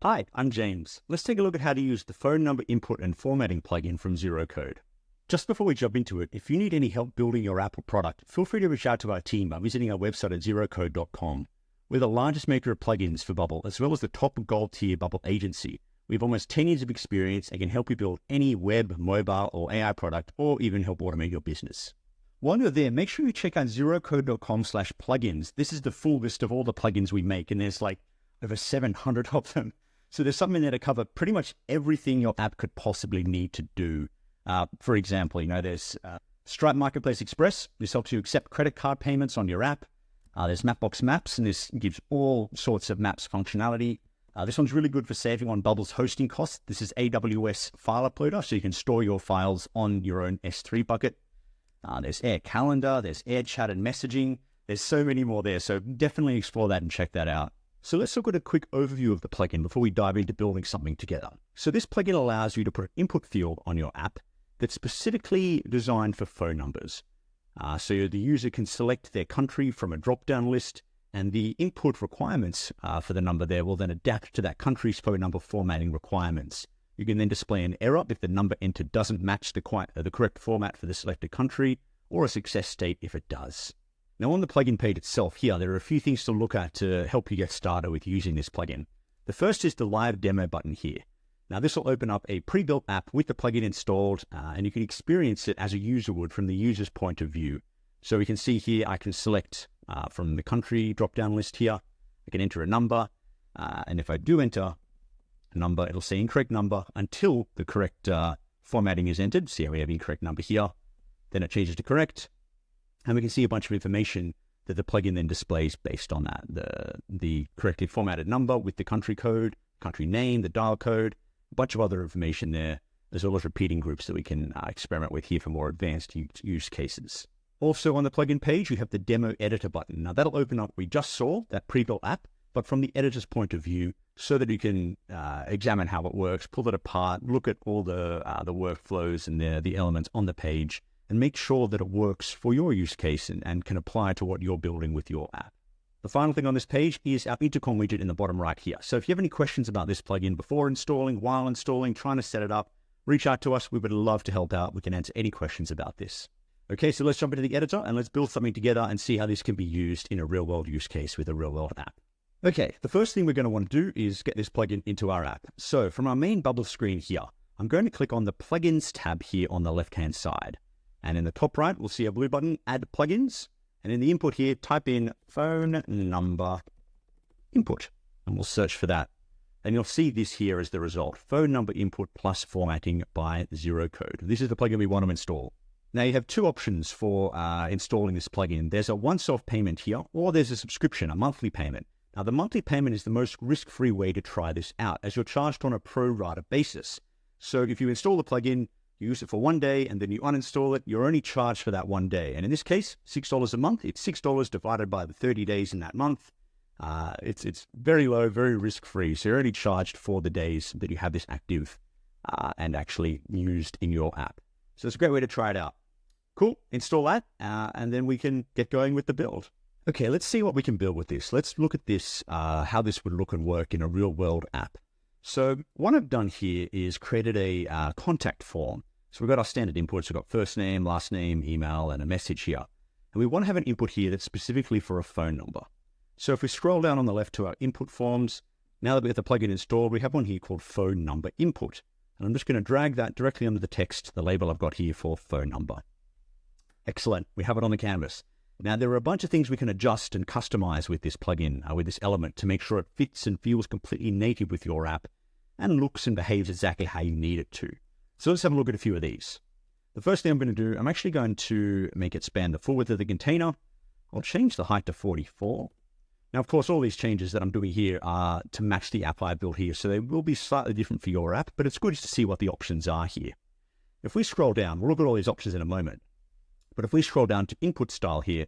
Hi, I'm James. Let's take a look at how to use the phone number input and formatting plugin from zeroqode. Just before we jump into it, if you need any help building your app or product, feel free to reach out to our team by visiting our website at zeroqode.com. We're the largest maker of plugins for Bubble, as well as the top gold tier Bubble agency. We have almost 10 years of experience and can help you build any web, mobile, or AI product, or even help automate your business. While you're there, make sure you check out zeroqode.com/plugins. This is the full list of all the plugins we make, and there's like over 700 of them. So there's something there to cover pretty much everything your app could possibly need to do. For example, there's Stripe Marketplace Express. This helps you accept credit card payments on your app. There's Mapbox Maps, and this gives all sorts of maps functionality. This one's really good for saving on Bubble's hosting costs. This is AWS File Uploader, so you can store your files on your own S3 bucket. There's Air Calendar, there's Air Chat and Messaging. There's so many more there, so definitely explore that and check that out. So let's look at a quick overview of the plugin before we dive into building something together. So this plugin allows you to put an input field on your app that's specifically designed for phone numbers. So the user can select their country from a drop-down list, and the input requirements for the number there will then adapt to that country's phone number formatting requirements. You can then display an error if the number entered doesn't match the correct format for the selected country, or a success state if it does. Now on the plugin page itself here, there are a few things to look at to help you get started with using this plugin. The first is the live demo button here. Now this will open up a pre-built app with the plugin installed, and you can experience it as a user would from the user's point of view. So we can see here, I can select from the country drop-down list here. I can enter a number, and if I do enter a number, it'll say incorrect number until the correct formatting is entered. See how we have incorrect number here. Then it changes to correct. And we can see a bunch of information that the plugin then displays based on that. The correctly formatted number with the country code, country name, the dial code, a bunch of other information there, as well as repeating groups that we can experiment with here for more advanced use cases. Also on the plugin page, you have the demo editor button. Now that'll open up, we just saw that pre-built app, but from the editor's point of view, so that you can examine how it works, pull it apart, look at all the workflows and the elements on the page, and make sure that it works for your use case and can apply to what you're building with your app. The final thing on this page is our intercom widget in the bottom right here. So if you have any questions about this plugin before installing, while installing, trying to set it up, reach out to us. We would love to help out. We can answer any questions about this. Okay, so let's jump into the editor and let's build something together and see how this can be used in a real-world use case with a real-world app. Okay, the first thing we're going to want to do is get this plugin into our app. So from our main Bubble screen here, I'm going to click on the Plugins tab here on the left-hand side. And in the top right, we'll see a blue button, Add Plugins. And in the input here, type in phone number input, and we'll search for that. And you'll see this here as the result, phone number input plus formatting by zeroqode. This is the plugin we want to install. Now you have two options for installing this plugin. There's a once-off payment here, or there's a subscription, a monthly payment. Now the monthly payment is the most risk-free way to try this out, as you're charged on a pro rata basis. So if you install the plugin, you use it for one day, and then you uninstall it, you're only charged for that one day. And in this case, $6 a month. It's $6 divided by the 30 days in that month. It's very low, very risk-free. So you're only charged for the days that you have this active and actually used in your app. So it's a great way to try it out. Cool, install that, and then we can get going with the build. Okay, let's see what we can build with this. Let's look at this, how this would look and work in a real-world app. So what I've done here is created a contact form. So we've got our standard inputs. We've got first name, last name, email, and a message here. And we want to have an input here that's specifically for a phone number. So if we scroll down on the left to our input forms, now that we have the plugin installed, we have one here called phone number input. And I'm just going to drag that directly under the text, the label I've got here for phone number. Excellent. We have it on the canvas. Now, there are a bunch of things we can adjust and customize with this plugin, with this element, to make sure it fits and feels completely native with your app and looks and behaves exactly how you need it to. So let's have a look at a few of these. The first thing I'm going to do, I'm actually going to make it span the full width of the container. I'll change the height to 44. Now, of course, all these changes that I'm doing here are to match the app I built here, so they will be slightly different for your app, but it's good to see what the options are here. If we scroll down, we'll look at all these options in a moment. But if we scroll down to input style here,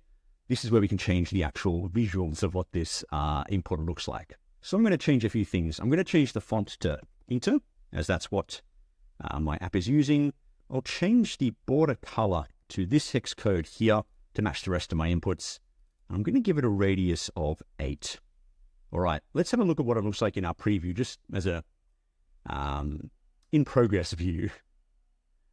this is where we can change the actual visuals of what this input looks like. So I'm going to change a few things. I'm going to change the font to Inter, as that's what my app is using. I'll change the border color to this hex code here to match the rest of my inputs. I'm going to give it a radius of 8. All right, let's have a look at what it looks like in our preview, just as a in progress view.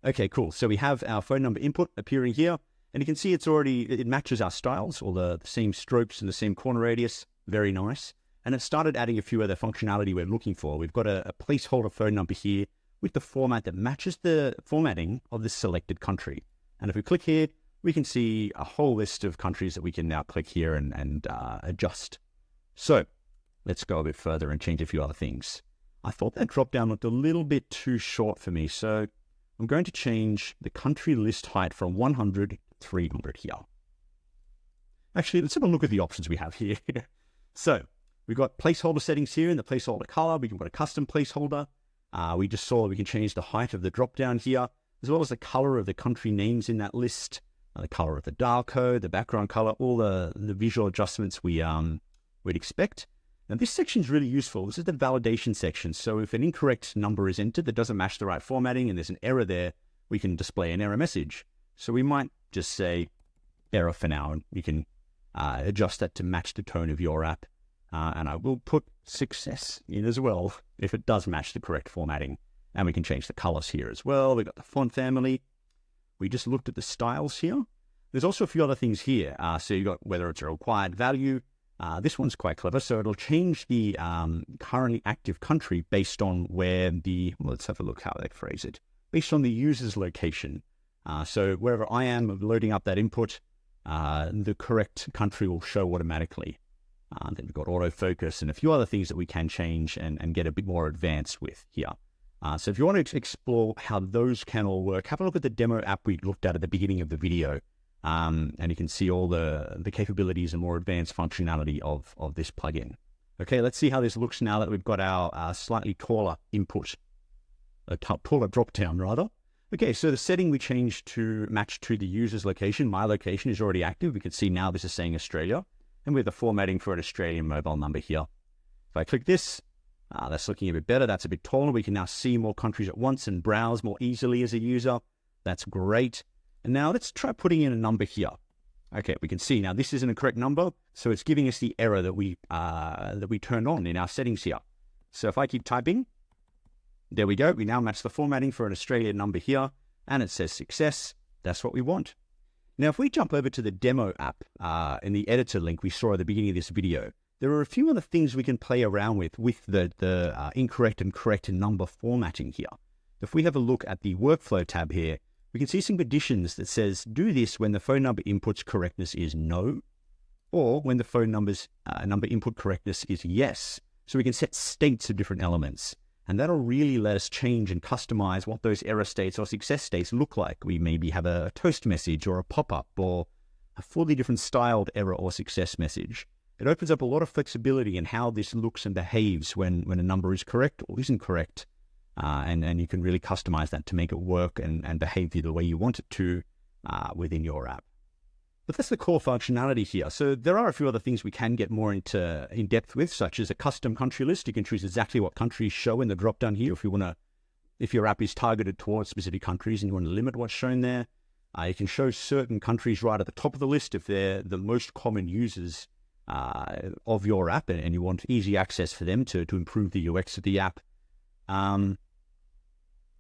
Okay, cool. So we have our phone number input appearing here, and you can see it matches our styles, all the same strokes and the same corner radius. Very nice. And it started adding a few other functionality we're looking for. We've got a placeholder phone number here with the format that matches the formatting of the selected country. And if we click here, we can see a whole list of countries that we can now click here and adjust. So let's go a bit further and change a few other things. I thought that drop down looked a little bit too short for me, so I'm going to change the country list height from 100 to 300 here. Actually, let's have a look at the options we have here. So we've got placeholder settings here in the placeholder color. We can put a custom placeholder. We just saw we can change the height of the drop down here, as well as the color of the country names in that list, the color of the dial code, the background color, all the visual adjustments we'd expect. Now this section is really useful. This is the validation section. So if an incorrect number is entered that doesn't match the right formatting and there's an error there, we can display an error message. So we might just say error for now, and you can adjust that to match the tone of your app. And I will put success in as well if it does match the correct formatting. And we can change the colors here as well. We've got the font family. We just looked at the styles here. There's also a few other things here. So you've got whether it's a required value. This one's quite clever. So it'll change the currently active country based on where let's have a look how they phrase it, based on the user's location. So wherever I am loading up that input, the correct country will show automatically. Then we've got autofocus and a few other things that we can change and get a bit more advanced with here. So if you want to explore how those can all work, have a look at the demo app we looked at the beginning of the video. And you can see all the capabilities and more advanced functionality of this plugin. Okay, let's see how this looks now that we've got our slightly taller input, taller drop-down rather. Okay, so the setting we changed to match to the user's location. My location is already active. We can see now this is saying Australia, and we have the formatting for an Australian mobile number here. If I click this, that's looking a bit better. That's a bit taller. We can now see more countries at once and browse more easily as a user. That's great. And now let's try putting in a number here. Okay, we can see now this isn't a correct number, so it's giving us the error that we turned on in our settings here. So if I keep typing, there we go. We now match the formatting for an Australian number here, and it says success. That's what we want. Now, if we jump over to the demo app in the editor link we saw at the beginning of this video, there are a few other things we can play around with the incorrect and correct number formatting here. If we have a look at the workflow tab here, we can see some conditions that says do this when the phone number input's correctness is no, or when the phone number input correctness is yes. So we can set states of different elements, and that'll really let us change and customize what those error states or success states look like. We maybe have a toast message or a pop-up or a fully different styled error or success message. It opens up a lot of flexibility in how this looks and behaves when a number is correct or isn't correct. And you can really customize that to make it work and behave the way you want it to within your app. But that's the core functionality here. So there are a few other things we can get more in depth with, such as a custom country list. You can choose exactly what countries show in the drop down here if your app is targeted towards specific countries and you want to limit what's shown there. You can show certain countries right at the top of the list if they're the most common users of your app and you want easy access for them to improve the UX of the app.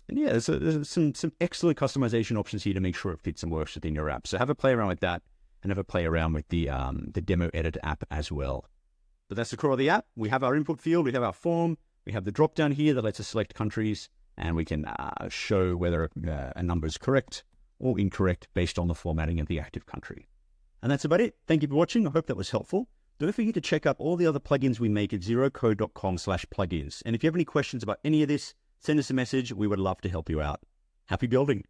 And yeah, there's some excellent customization options here to make sure it fits and works within your app. So have a play around with that and have a play around with the demo editor app as well. But that's the core of the app. We have our input field, we have our form, we have the drop down here that lets us select countries, and we can show whether a number is correct or incorrect based on the formatting of the active country. And that's about it. Thank you for watching. I hope that was helpful. Don't forget to check out all the other plugins we make at zeroqode.com/plugins. And if you have any questions about any of this, send us a message. We would love to help you out. Happy building.